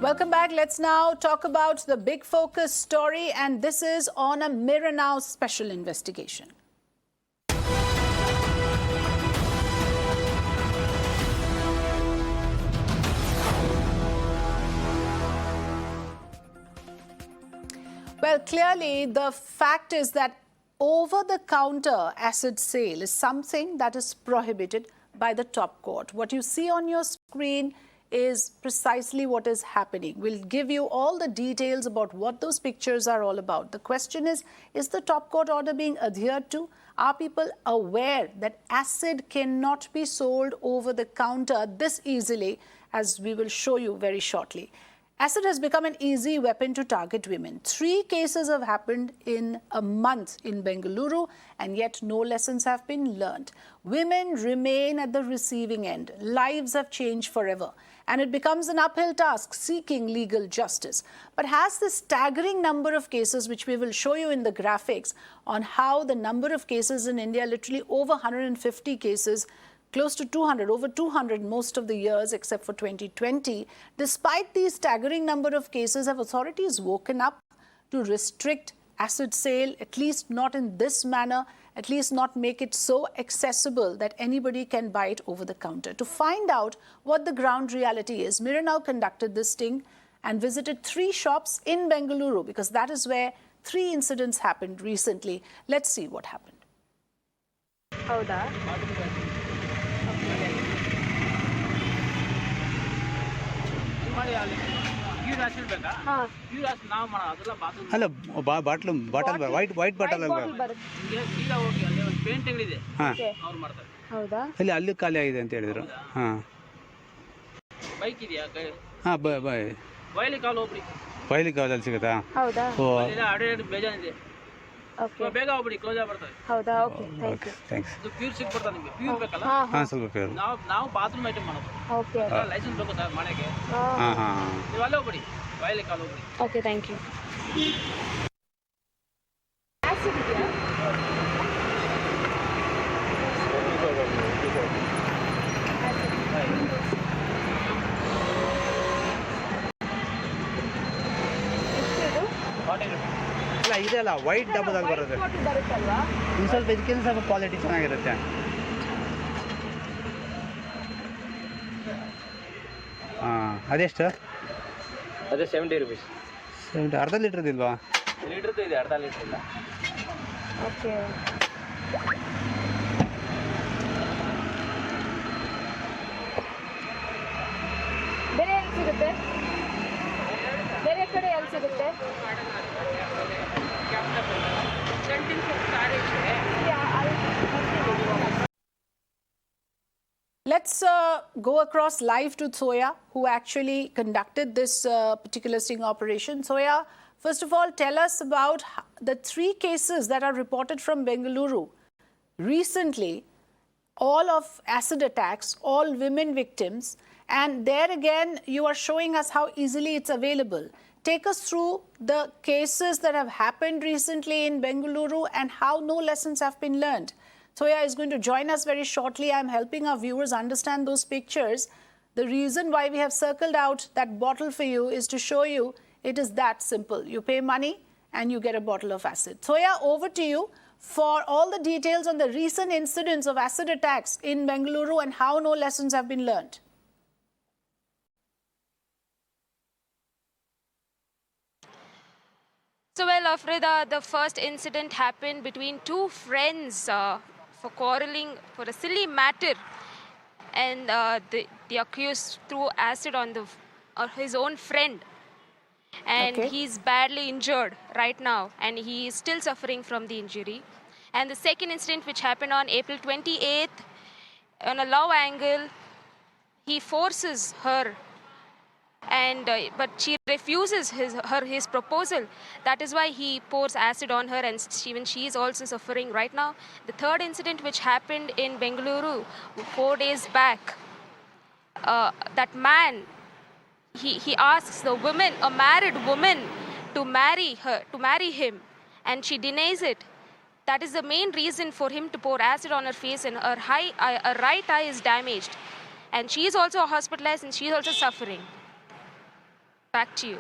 Welcome back. Let's now talk about the big focus story, and this is on a Mirror Now special investigation. Well, clearly the fact is that over-the-counter acid sale is something that is prohibited by the top court. What you see on your screen is precisely what is happening. We'll give you all the details about what those pictures are all about. The question is the top court order being adhered to? Are people aware that acid cannot be sold over the counter this easily, as we will show you very shortly? Acid has become an easy weapon to target women. 3 cases have happened in a month in Bengaluru, and yet no lessons have been learned. Women remain at the receiving end. Lives have changed forever, and it becomes an uphill task seeking legal justice. But has the staggering number of cases, which we will show you in the graphics, on how the number of cases in India, literally over 150 cases, close to 200, over 200 most of the years except for 2020. Despite these staggering number of cases, have authorities woken up to restrict acid sale, at least not in this manner, at least not make it so accessible that anybody can buy it over the counter? To find out what the ground reality is, Mirror Now conducted this sting and visited 3 shops in Bengaluru, because that is where 3 incidents happened recently. Let's see what happened. Howda? ಅಲ್ಲ bottle white bottle ಅಲ್ವಾ? ಹಾಂ, ಹೌದಾ? ಅಲ್ಲಿ ಖಾಲಿ ಆಗಿದೆ ಅಂತ ಹೇಳಿದ್ರು. ಹಾಂ ಹಾಂ, ಬಯಲಿ ಕಾಲಲ್ಲಿ ಸಿಗುತ್ತಾ? ಹೌದಾ? ಓ, ಓಕೆ, ಬೇಗ ಹೋಗ್ಬಿಡಿ, ಕ್ಲೋಸ್ ಆಗ್ಬಿಡ್ತದೆ. ಹೌದಾ? Okay, thank you. ಥ್ಯಾಂಕ್ಸ್. ಇದು ಪ್ಯೂರ್ ಸಿಕ್ಬಿಡ್ತದೆ ನಿಮಗೆ. ಪ್ಯೂರ್ ಬೇಕಲ್ಲ? ಹಾಂ, ಸ್ವಲ್ಪ ಪ್ಯೂರ್. ನಾವು ಬಾತ್ರೂಮ್ ಐಟಮ್ ಮಾಡೋದು. ಓಕೆ, ಲೈಸೆನ್ಸ್ ಬೇಕು ಸರ್ ಮನೆಗೆ. ಹಾಂ ಹಾಂ, ನೀವು ಅಲ್ಲೇ ಹೋಗ್ಬಿಡಿ, ಬಾಯಲ್ಲಿ ಕಾಲು ಹೋಗ್ಬಿಡಿ. Okay, thank you. ಇಲ್ಲ ಇದೆಲ್ಲ ವೈಟ್ ಡಬ್ಬದಲ್ಲಿ ಬರುತ್ತೆ. ಬರುತ್ತಲ್ವಾ? ಇನ್ನು ಸ್ವಲ್ಪ ಇದಕ್ಕಿಂತ ಸ್ವಲ್ಪ ಕ್ವಾಲಿಟಿ ಚೆನ್ನಾಗಿರುತ್ತೆ. ಹಾಂ, ಅದೆಷ್ಟು? ಅದೇ 70 ರುಪೀಸ್. 70. ಅರ್ಧ ಲೀಟ್ರದಿಲ್ವಾ? ಲೀಟ್ರದ್ದು ಇದೆ, ಅರ್ಧ ಲೀಟ್ರ್ ಇಲ್ಲ. ಓಕೆ. ಬೇರೆ ಎಲ್ಲಿ ಸಿಗುತ್ತೆ? ಬೇರೆ ಕಡೆ ಎಲ್ಲಿ ಸಿಗುತ್ತೆ? Let's go across live to Zoya, who actually conducted this particular sting operation. Zoya, first of all, tell us about the 3 cases that are reported from Bengaluru recently, all of acid attacks, all women victims, and there again you are showing us how easily it's available. Take us through the cases that have happened recently in Bengaluru and how no lessons have been learned. Zoya is going to join us very shortly. I'm helping our viewers understand those pictures. The reason why we have circled out that bottle for you is to show you it is that simple. You pay money and you get a bottle of acid. Zoya, over to you for all the details on the recent incidents of acid attacks in Bengaluru and how no lessons have been learned. So, well, Afrida, the first incident happened between 2 friends for quarreling for a silly matter, and the accused threw acid on his own friend, and he's badly injured right now, and he is still suffering from the injury. And the second incident, which happened on April 28th, on a love angle, he forces her, and but she refuses his proposal. That is why he pours acid on her, and even she is also suffering right now. The third incident, which happened in Bengaluru 4 days back, that man, he asks the woman, a married woman, to marry him, and she denies it. That is the main reason for him to pour acid on her face, and her right eye is damaged, and she is also hospitalized, and she is also suffering Back to you.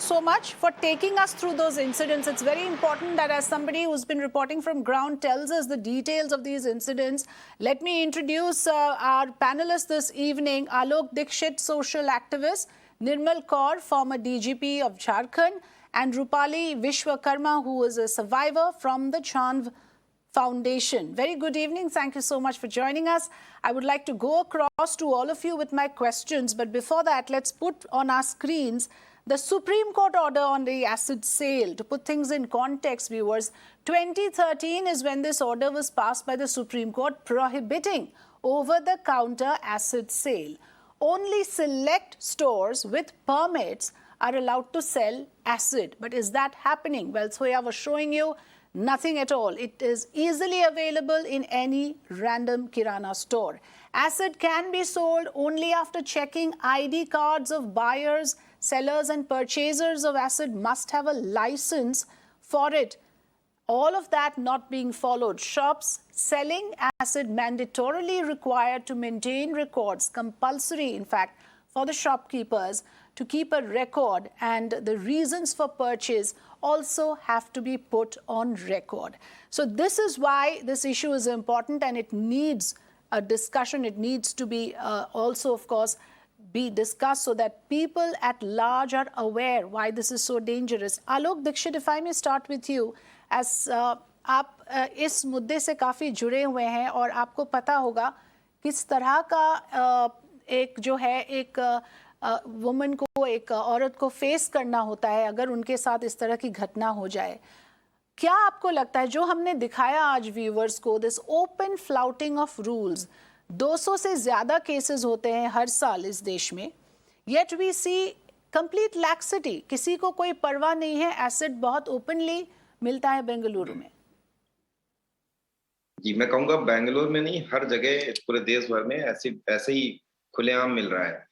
So much for taking us through those incidents. It's very important that as somebody who's been reporting from ground tells us the details of these incidents. Let me introduce our panelists this evening. Alok Dikshit, social activist, Nirmal Kaur, former DGP of Jharkhand, and Rupali Vishwakarma, who is a survivor from the Chandv Foundation. Very good evening. Thank you so much for joining us. I would like to go across to all of you with my questions. But before that, let's put on our screens the Supreme Court order on the acid sale. To put things in context, viewers, 2013 is when this order was passed by the Supreme Court prohibiting over-the-counter acid sale. Only select stores with permits are allowed to sell acid. But is that happening? Well, Soya was showing you nothing at all. It is easily available in any random Kirana store. Acid can be sold only after checking ID cards of buyers. Sellers and purchasers of acid must have a license for it. All of that not being followed. Shops selling acid mandatorily required to maintain records, compulsory in fact, for the shopkeepers to keep a record, and the reasons for purchase also have to be put on record. So this is why this issue is important, and it needs a discussion. It needs to be also, of course, be discussed so that people at large are aware why this is so dangerous. Alok Dikshit, if I may start with you, as आप इस मुद्दे से काफ़ी जुड़े हुए हैं और आपको पता होगा किस तरह का एक जो है एक वुमन को, एक औरत को फेस करना होता है अगर उनके साथ इस तरह की घटना हो जाए. क्या आपको लगता है जो हमने दिखाया आज व्यूअर्स को, this open flouting of rules, 200 से ज़्यादा केसेस होते हैं हर साल इस देश में, yet we see complete laxity, किसी को कोई परवाह नहीं है, एसिड बहुत ओपनली मिलता है बेंगलुरु में. जी, मैं कहूँगा बेंगलुरु में नहीं, हर जगह पूरे देश भर में एसिड ऐसे ही खुलेआम मिल रहा है.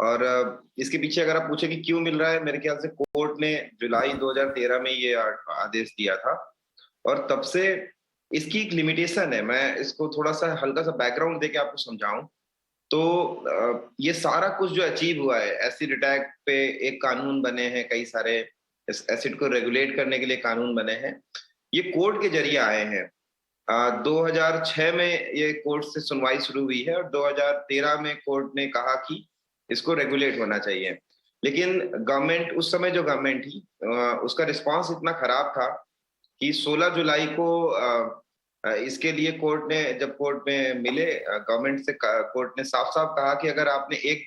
और इसके पीछे अगर आप पूछे कि क्यों मिल रहा है, मेरे ख्याल से कोर्ट ने जुलाई 2013 में ये आदेश दिया था और तब से इसकी एक लिमिटेशन है. मैं इसको थोड़ा सा हल्का सा बैकग्राउंड देके आपको समझाऊं तो ये सारा कुछ जो अचीव हुआ है, एसिड अटैक पे एक कानून बने हैं, कई सारे एसिड को रेगुलेट करने के लिए कानून बने हैं, ये कोर्ट के जरिए आए हैं. 2006 में ये कोर्ट से सुनवाई शुरू हुई है और 2013 में कोर्ट ने कहा कि इसको रेगुलेट होना चाहिए. लेकिन गवर्नमेंट, उस समय जो गवर्नमेंट थी, उसका रिस्पांस इतना खराब था कि 16 जुलाई को इसके लिए कोर्ट ने, जब कोर्ट में मिले गवर्नमेंट से, कोर्ट ने साफ साफ कहा कि अगर आपने एक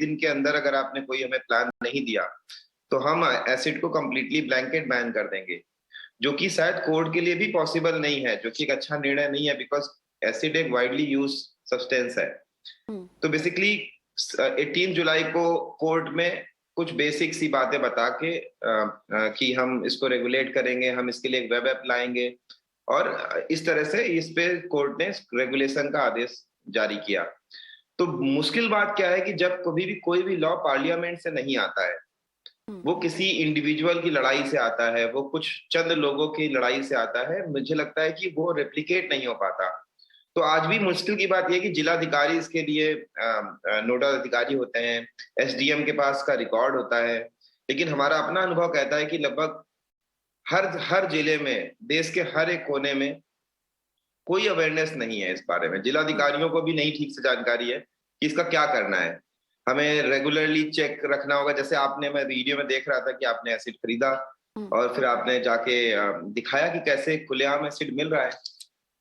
दिन के अंदर अगर आपने कोई हमें प्लान नहीं दिया तो हम एसिड को कंप्लीटली ब्लैंकेट बैन कर देंगे, जो कि शायद कोर्ट के लिए भी पॉसिबल नहीं है, जो कि एक अच्छा निर्णय नहीं है, बिकॉज एसिड एक वाइडली यूज सब्सटेंस है. तो बेसिकली 18 जुलाई को कोर्ट में कुछ बेसिक सी बातें बता के कि हम इसको रेगुलेट करेंगे, हम इसके लिए एक वेब ऐप लाएंगे, और इस तरह से इस पे कोर्ट ने रेगुलेशन का आदेश जारी किया. तो मुश्किल बात क्या है कि जब कभी भी कोई भी लॉ पार्लियामेंट से नहीं आता है, वो किसी इंडिविजुअल की लड़ाई से आता है, वो कुछ चंद लोगों की लड़ाई से आता है, मुझे लगता है कि वो रेप्लिकेट नहीं हो पाता. तो आज भी मुश्किल की बात यह कि जिलाधिकारी इसके लिए नोडल अधिकारी होते हैं, एसडीएम के पास का रिकॉर्ड होता है, लेकिन हमारा अपना अनुभव कहता है कि लगभग हर जिले में, देश के हर एक कोने में कोई अवेयरनेस नहीं है इस बारे में. जिलाधिकारियों को भी नहीं ठीक से जानकारी है कि इसका क्या करना है. हमें रेगुलरली चेक रखना होगा. जैसे आपने, मैं वीडियो में देख रहा था कि आपने एसिड खरीदा और फिर आपने जाके दिखाया कि कैसे खुलेआम एसिड मिल रहा है.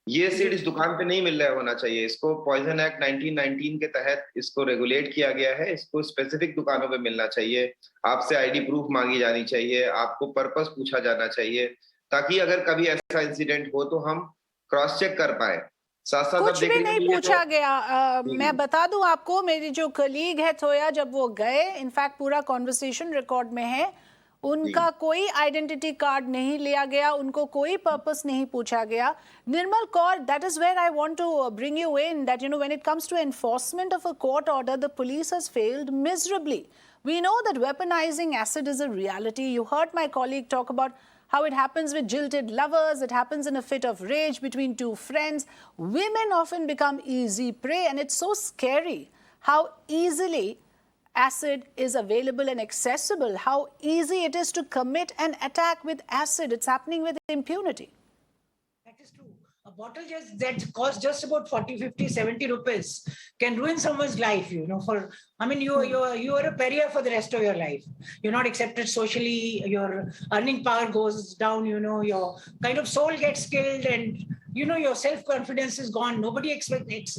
ये एसिड इस दुकान पे नहीं मिल रहा होना चाहिए. इसको पॉइजन एक्ट 1919 के तहत इसको रेगुलेट किया गया है. इसको स्पेसिफिक दुकानों पे मिलना चाहिए. आपसे आईडी प्रूफ मांगी जानी चाहिए, आपको पर्पस पूछा जाना चाहिए, ताकि अगर कभी ऐसा इंसिडेंट हो तो हम क्रॉस चेक कर पाए. साथ साथ कुछ भी नहीं पूछा गया. मैं बता दूं आपको, मेरी जो कलीग है थोया, जब वो गए, इनफैक्ट पूरा कॉन्वर्सेशन रिकॉर्ड में है, उनका कोई आइडेंटिटी कार्ड नहीं लिया गया, उनको कोई पर्पस नहीं पूछा गया. Nirmal Kaur, that is where I want to bring you in, that when it comes to enforcement of a court order, the police has failed miserably. We know that weaponizing acid is a reality. You heard my colleague talk about how it happens with jilted lovers, it happens in a fit of rage between two friends. Women often become easy prey, and it's so scary how easily acid is available and accessible, how easy it is to commit an attack with acid. It's happening with impunity. That is true. A bottle that costs just about 40, 50, 70 rupees can ruin someone's life, you know, you are a pariah for the rest of your life. You're not accepted socially, your earning power goes down, you know, your kind of soul gets killed, and, you know, your self-confidence is gone. Nobody accepts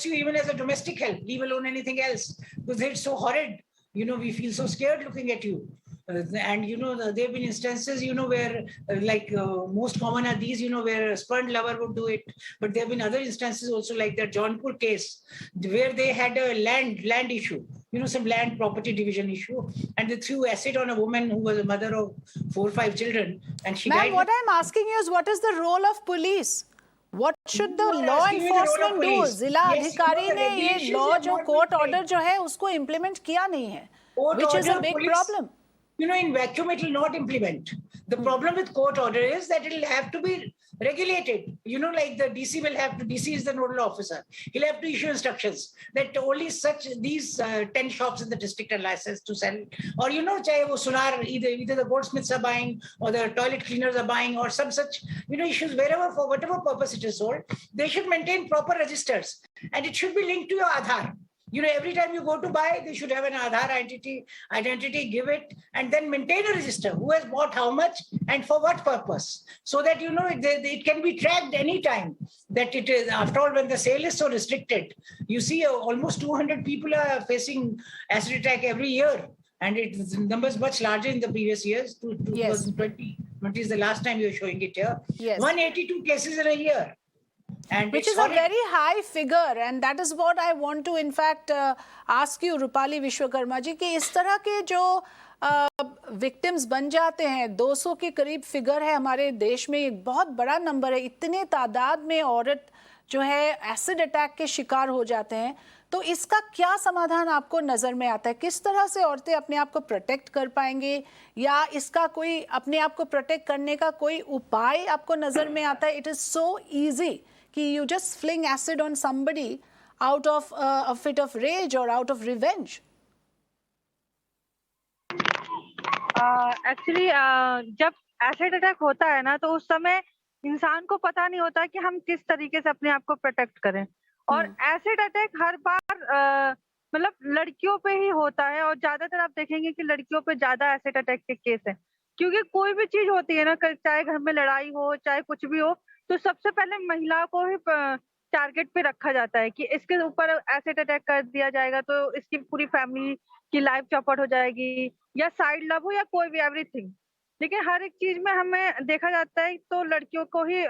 you even as a domestic help, leave alone anything else, because it's so horrid. You know, we feel so scared looking at you. And, you know, there have been instances, you know, where most common are these, you know, where a spurned lover would do it. But there have been other instances also, like the Jaunpur case, where they had a land issue, you know, some land property division issue. And they threw acid on a woman who was a mother of 4 or 5 children. And she died. Ma'am, what I'm asking you is, what is the role of police? What should the law enforcement do? जिला अधिकारी ने ये law जो court order जो है उसको implement किया नहीं है, which is a big problem. You know, in vacuum, it will not implement. The problem with court order is that it will have to be regulated. You know, like the DC DC is the nodal officer. He'll have to issue instructions that only these 10 shops in the district are licensed to sell. Or, you know, chahe wo sunar, either the goldsmiths are buying or the toilet cleaners are buying or some such, you know, issues wherever, for whatever purpose it is sold, they should maintain proper registers. And it should be linked to your Aadhaar. You know, every time you go to buy, they should have an Aadhaar identity, give it, and then maintain a register. Who has bought how much and for what purpose? So that, you know, it can be tracked anytime. That it is, after all, when the sale is so restricted, you see almost 200 people are facing acid attack every year. And the number is much larger in the previous years. 2020 is the last time you were showing it here. Yes. 182 cases in a year. And which is a very high figure, and that is what I want to in fact ask you, Rupali Vishwakarma ji, कि इस तरह के जो victims बन जाते हैं, 200 के करीब फिगर है हमारे देश में, एक बहुत बड़ा नंबर है, इतने तादाद में औरत जो है एसिड अटैक के शिकार हो जाते हैं, तो इसका क्या समाधान आपको नजर में आता है? किस तरह से औरतें अपने आप को प्रोटेक्ट कर पाएंगे, या इसका कोई अपने आप को प्रोटेक्ट करने का कोई उपाय आपको नजर में आता है? इट इज सो इजी कि you just fling acid on somebody out of a fit of rage or out of revenge. Actually, जब एसिड अटैक होता है ना, तो उस समय इंसान को पता नहीं होता कि हम किस तरीके से अपने आप को प्रोटेक्ट करें. और एसिड अटैक हर बार मतलब लड़कियों पे ही होता है, और ज्यादातर आप देखेंगे कि लड़कियों पे ज्यादा एसिड अटैक के केस है. क्योंकि कोई भी चीज होती है ना, चाहे घर में लड़ाई हो, चाहे कुछ भी हो, तो सबसे पहले महिला को ही टारगेट पे रखा जाता है कि इसके ऊपर एसिड अटैक कर दिया जाएगा तो इसकी पूरी फैमिली की लाइफ चौपट हो जाएगी, या साइड लव हो, या कोई भी, एवरीथिंग. लेकिन हर एक चीज में हमें देखा जाता है तो लड़कियों को ही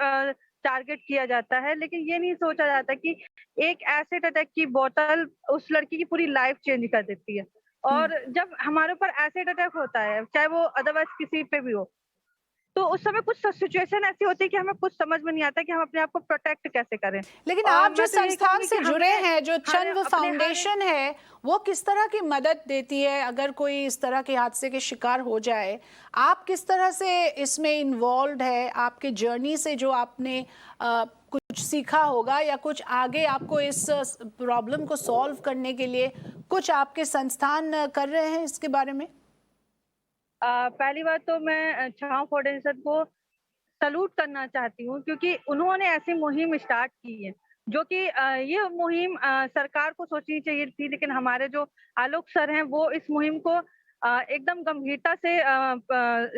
टारगेट किया जाता है, लेकिन ये नहीं सोचा जाता कि एक एसिड अटैक की बोतल उस लड़की की पूरी लाइफ चेंज कर देती है. और जब हमारे ऊपर एसिड अटैक होता है, चाहे वो अदरवाइज किसी पे भी हो, तो उस समय कुछ सिचुएशन ऐसी होती है कि हमें कुछ समझ में नहीं आता कि हम अपने आप को प्रोटेक्ट कैसे करें. लेकिन आप जो संस्थान से जुड़े हैं, जो चंद्र फाउंडेशन है, वो किस तरह की मदद देती है अगर कोई इस तरह के हादसे के शिकार हो जाए? आप किस तरह से इसमें इन्वॉल्व है? आपके जर्नी से जो आपने कुछ सीखा होगा, या कुछ आगे आपको इस प्रॉब्लम को सॉल्व करने के लिए कुछ आपके संस्थान कर रहे हैं इसके बारे में? पहली बात तो मैं छाव फाउंडेशन को सलूट करना चाहती हूँ, क्योंकि उन्होंने ऐसी मुहिम स्टार्ट की है, जो कि ये मुहिम सरकार को सोचनी चाहिए थी, लेकिन हमारे जो आलोक सर हैं वो इस मुहिम को एकदम गंभीरता से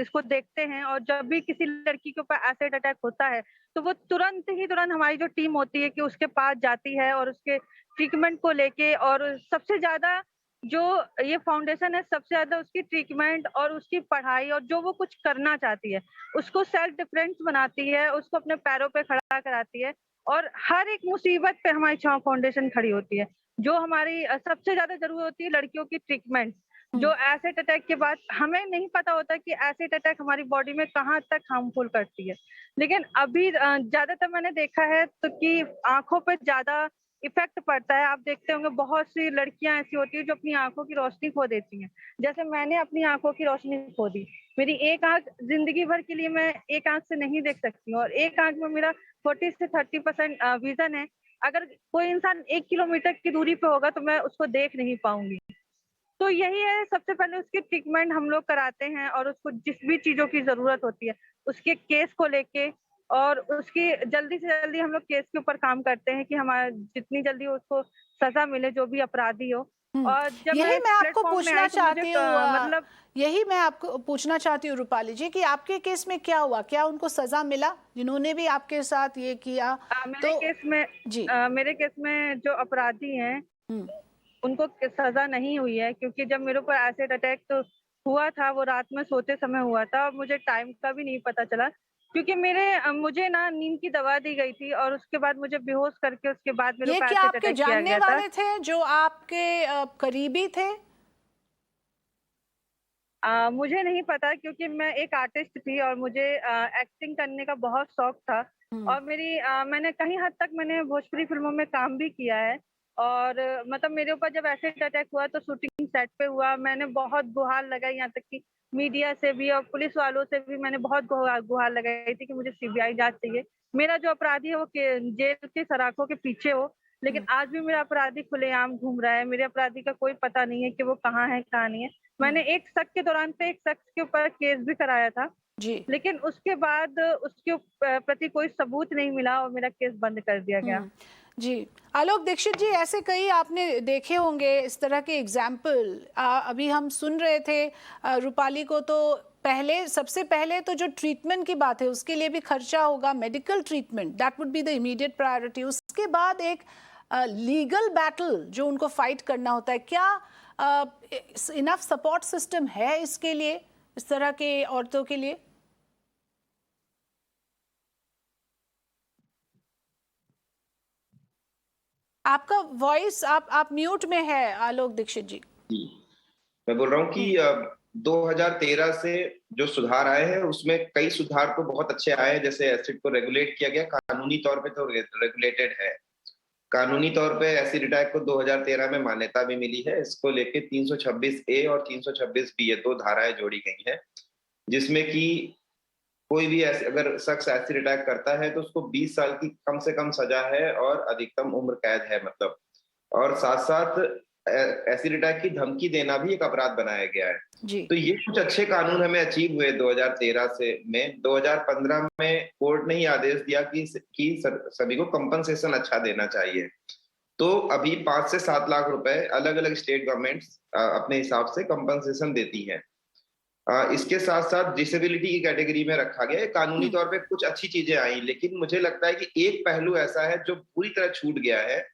इसको देखते हैं. और जब भी किसी लड़की के ऊपर एसिड अटैक होता है तो वो तुरंत हमारी जो टीम होती है कि उसके पास जाती है और उसके ट्रीटमेंट को लेके, और सबसे ज्यादा जो ये फाउंडेशन है, सबसे ज्यादा उसकी ट्रीटमेंट और उसकी पढ़ाई और जो वो कुछ करना चाहती है उसको सेल्फ डिफेंस बनाती है, उसको अपने पैरों पे खड़ा कराती है. और हर एक मुसीबत पे हमारी छाव फाउंडेशन खड़ी होती है. जो हमारी सबसे ज्यादा जरूरत होती है लड़कियों की ट्रीटमेंट, जो एसिड अटैक के बाद हमें नहीं पता होता कि एसिड अटैक हमारी बॉडी में कहाँ तक हार्मफुल करती है. लेकिन अभी ज्यादातर मैंने देखा है तो कि आंखों पे ज्यादा इफेक्ट पड़ता है. आप देखते होंगे बहुत सी लड़कियां ऐसी होती है जो अपनी आंखों की रोशनी खो देती हैं. जैसे मैंने अपनी आंखों की रोशनी खो दी. मेरी एक आंख जिंदगी भर के लिए मैं एक आंख से नहीं देख सकती हूँ, और एक आंख में मेरा 40 से 30% विजन है. अगर कोई इंसान 1 किलोमीटर की दूरी पे होगा तो मैं उसको देख नहीं पाऊंगी. तो यही है, सबसे पहले उसकी ट्रीटमेंट हम लोग कराते हैं और उसको जिस भी चीजों की जरूरत होती है उसके केस को लेके, और उसकी जल्दी से जल्दी हम लोग केस के ऊपर काम करते हैं कि हमारा जितनी जल्दी उसको सजा मिले जो भी अपराधी हो। और जब यही मैं आपको प्लेटफॉर्म में पूछना आई तो चाहती मुझे हूँ मतलब यही मैं आपको पूछना चाहती हूँ रूपाली जी कि आपके केस में क्या हुआ, क्या उनको सजा मिला जिन्होंने भी आपके साथ ये किया? मेरे केस में जी मेरे केस में जो अपराधी हैं हम्म, उनको सजा नहीं हुई है, क्योंकि जब मेरे ऊपर एसिड अटैक तो हुआ था वो रात में सोते समय हुआ था और मुझे टाइम का भी नहीं पता चला, क्योंकि मुझे ना नींद की दवा दी गई थी और उसके बाद मुझे बेहोश करके उसके बाद मेरे ये ऊपर क्या एसिड आपके अटैक किया जानने गया था। वाले थे जो आपके करीबी थे? मुझे नहीं पता, क्योंकि मैं एक आर्टिस्ट थी और मुझे एक्टिंग करने का बहुत शौक था और मैंने कहीं हद तक मैंने भोजपुरी फिल्मों में काम भी किया है। और मतलब मेरे ऊपर जब एसिड अटैक हुआ तो शूटिंग सेट पे हुआ, मैंने बहुत गुहार लगाई, यहाँ तक कि मीडिया से भी और पुलिस वालों से भी मैंने बहुत गुहार लगाई थी कि मुझे सीबीआई जांच चाहिए, मेरा जो अपराधी है वो जेल के सराखों के पीछे हो। लेकिन आज भी मेरा अपराधी खुलेआम घूम रहा है, मेरे अपराधी का कोई पता नहीं है कि वो कहाँ है कहाँ नहीं है। मैंने एक शक के दौरान पे एक शख्स के ऊपर केस भी कराया था, जी लेकिन उसके बाद उसके प्रति कोई सबूत नहीं मिला और मेरा केस बंद कर दिया गया। जी आलोक दीक्षित जी, ऐसे कई आपने देखे होंगे इस तरह के एग्जाम्पल। अभी हम सुन रहे थे रूपाली को, तो सबसे पहले तो जो ट्रीटमेंट की बात है उसके लिए भी खर्चा होगा, medical treatment, that would be the immediate priority. उसके बाद एक लीगल बैटल जो उनको फाइट करना होता है। क्या इनफ सपोर्ट सिस्टम है इसके लिए, इस तरह के औरतों के लिए? आपका वॉइस आप म्यूट में है आलोक दीक्षित जी। मैं बोल रहा हूँ कि 2013 से जो सुधार आए हैं उसमें कई सुधार तो बहुत अच्छे आए हैं। जैसे एसिड को रेगुलेट किया गया, कानूनी तौर पे तो रेगुलेटेड है। कानूनी तौर पे एसिड अटैक को 2013 में मान्यता भी मिली है। इसको लेके 326A और 326B ये 2 धाराएं जोड़ी गई हैं, जिसमें कि कोई भी अगर शख्स एसिड अटैक करता है तो उसको 20 साल की कम से कम सजा है और अधिकतम उम्र कैद है मतलब। और साथ साथ एसिड अटैक की धमकी देना भी एक अपराध बनाया गया है जी। तो ये कुछ अच्छे कानून हमें अचीव हुए 2013 से में। 2015 में कोर्ट ने ही आदेश दिया कि सभी को कंपनसेशन अच्छा देना चाहिए। तो अभी 5 से 7 लाख रुपए अलग अलग स्टेट गवर्नमेंट्स अपने हिसाब से कंपनसेशन देती हैं। इसके साथ साथ डिसेबिलिटी की कैटेगरी में रखा गया है। कानूनी तौर पे कुछ अच्छी चीजें आई, लेकिन मुझे लगता है कि एक पहलू ऐसा है जो पूरी तरह छूट गया है,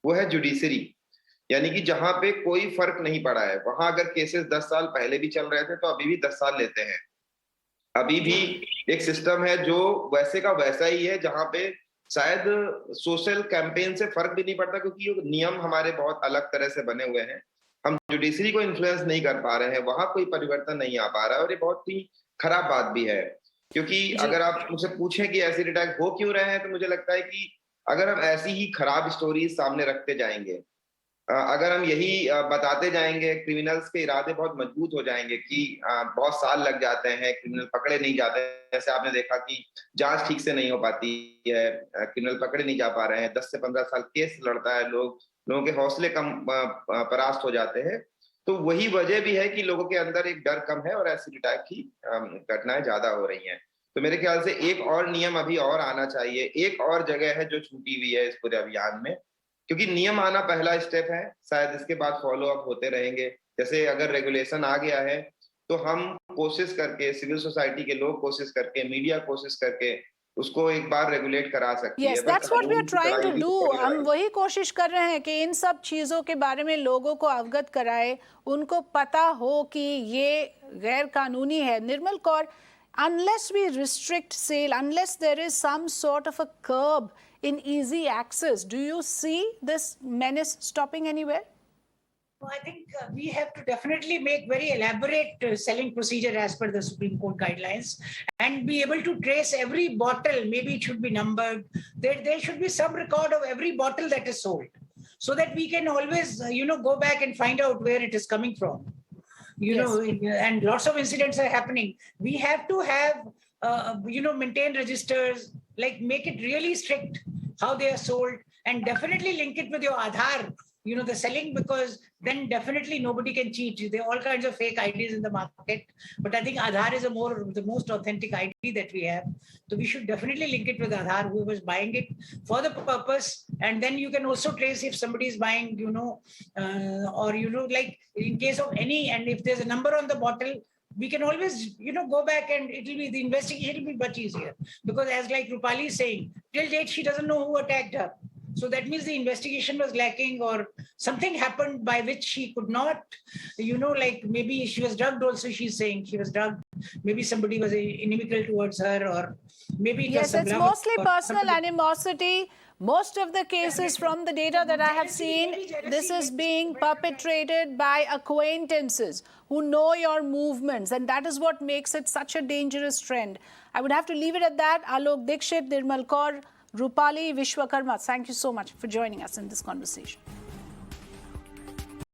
वो है जुडिशरी। यानी कि जहां पे कोई फर्क नहीं पड़ा है, वहां अगर केसेस 10 साल पहले भी चल रहे थे तो अभी भी 10 साल लेते हैं। अभी भी एक सिस्टम है जो वैसे का वैसा ही है, जहां पे शायद सोशल कैंपेन से फर्क भी नहीं पड़ता, क्योंकि नियम हमारे बहुत अलग तरह से बने हुए हैं। हम जुडिशरी को इन्फ्लुएंस नहीं कर पा रहे हैं, वहां कोई परिवर्तन नहीं आ पा रहा है, और ये बहुत ही खराब बात भी है। क्योंकि अगर आप मुझसे पूछें कि एसिड अटैक हो क्यों रहे हैं, तो मुझे लगता है कि अगर हम ऐसी ही खराब स्टोरीज सामने रखते जाएंगे, अगर हम यही बताते जाएंगे, क्रिमिनल्स के इरादे बहुत मजबूत हो जाएंगे कि बहुत साल लग जाते हैं, क्रिमिनल पकड़े नहीं जाते। जैसे आपने देखा कि जांच ठीक से नहीं हो पाती है, क्रिमिनल पकड़े नहीं जा पा रहे हैं, 10 से 15 साल केस लड़ता है, लोगों के हौसले कम परास्त हो जाते हैं। तो वही वजह भी है कि लोगों के अंदर एक डर कम है और एसिड अटैक की घटनाएं ज्यादा हो रही हैं। तो मेरे ख्याल से एक और नियम अभी और आना चाहिए। एक और जगह है जो छूटी हुई है इस पूरे अभियान में, क्योंकि नियम आना पहला स्टेप है, शायद इसके बाद फॉलो अप होते रहेंगे। जैसे अगर रेगुलेशन आ गया है तो हम कोशिश करके, सिविल सोसाइटी के लोग कोशिश करके, मीडिया कोशिश करके उसको एक बार रेगुलेट करा सकती है। Yes, that's what we are trying to do. हम वही कोशिश कर रहे हैं कि इन सब चीज़ों के बारे में लोगों को अवगत कराए, उनको पता हो कि ये गैर कानूनी है। निर्मल Kaur, unless we restrict sale, unless there is some sort of a curb in easy access, do you see this menace stopping anywhere? Well, I think we have to definitely make very elaborate selling procedure as per the Supreme Court guidelines, and be able to trace every bottle. Maybe it should be numbered. There should be some record of every bottle that is sold, so that we can always, go back and find out where it is coming from. And lots of incidents are happening. We have to have, maintain registers, like make it really strict how they are sold, and definitely link it with your Aadhaar. the selling, because then definitely nobody can cheat. There are all kinds of fake IDs in the market, but I think Aadhaar is the most authentic ID that we have. So we should definitely link it with Aadhaar, who was buying it for the purpose. And then you can also trace if somebody is buying, or, like in case of any, and if there's a number on the bottle, we can always, go back and the investigation will be much easier. Because as like Rupali is saying, till date, she doesn't know who attacked her. So that means the investigation was lacking, or something happened by which she could not, like maybe she was drugged also, she's saying she was drugged. Maybe somebody was inimical towards her, or maybe it was Yes, some it's love mostly or personal something. animosity. Most of the cases from the data that I have seen, this is being perpetrated by acquaintances who know your movements, and that is what makes it such a dangerous trend. I would have to leave it at that. Alok Dikshit, Nirmal Kaur, Rupali Vishwakarma, thank you so much for joining us in this conversation.